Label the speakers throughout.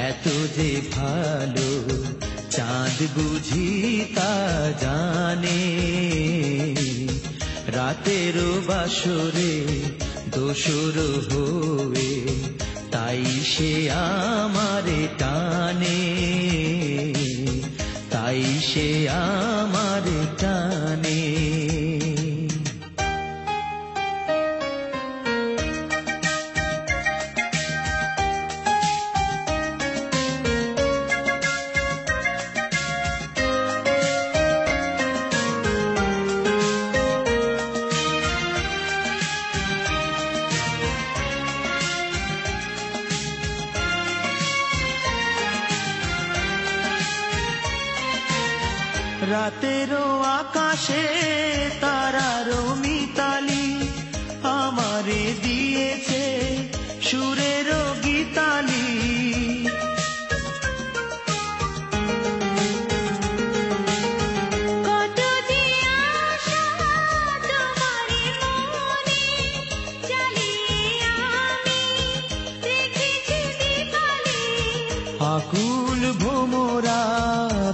Speaker 1: এত যে ভালো চাঁদ বুঝি তা জানে, রাতেরও বাসরে দোসর হয়ে তাই সে আমারে টানে, তাই সে আমারে টানে। রাতেরও আকাশে তারারও মিতালি আমারে দিয়েছে সুরেরও গীতালি। আকুল ভোমরা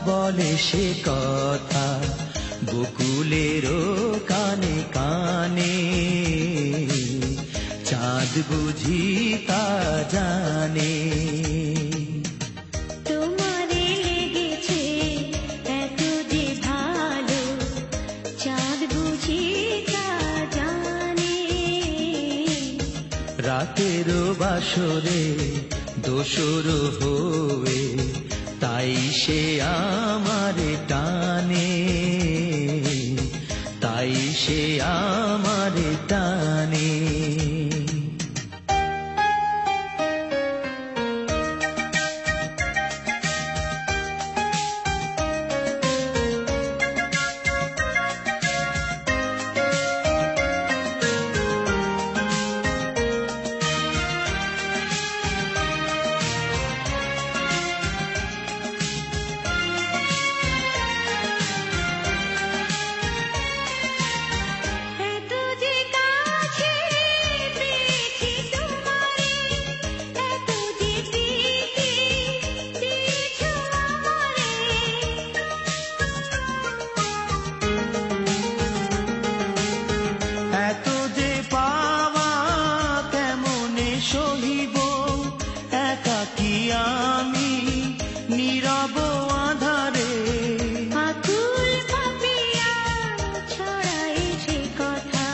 Speaker 1: বলে সে কথা বকুলেরও কানে কানে, চাঁদ বুঝি তা জানে।
Speaker 2: তোমারে লেগেছে এত যে ভালো চাঁদ বুঝি তা জানে,
Speaker 1: রাতেরও বাসরে দোসর হয়ে তাই সে আমারে টানে, তাই সে আমারে টানে। আমি নীরব আধারে
Speaker 2: আকুল পাপিয়া ছড়াইছে কথা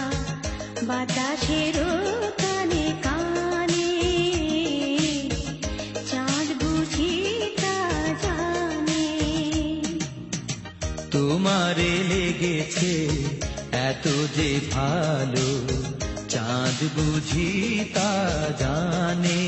Speaker 2: বাতাসের কানে কানে, চাঁদ বুঝি তা জানে।
Speaker 1: তোমারে লেগেছে এত যে ভালো চাঁদ বুঝি তা জানে,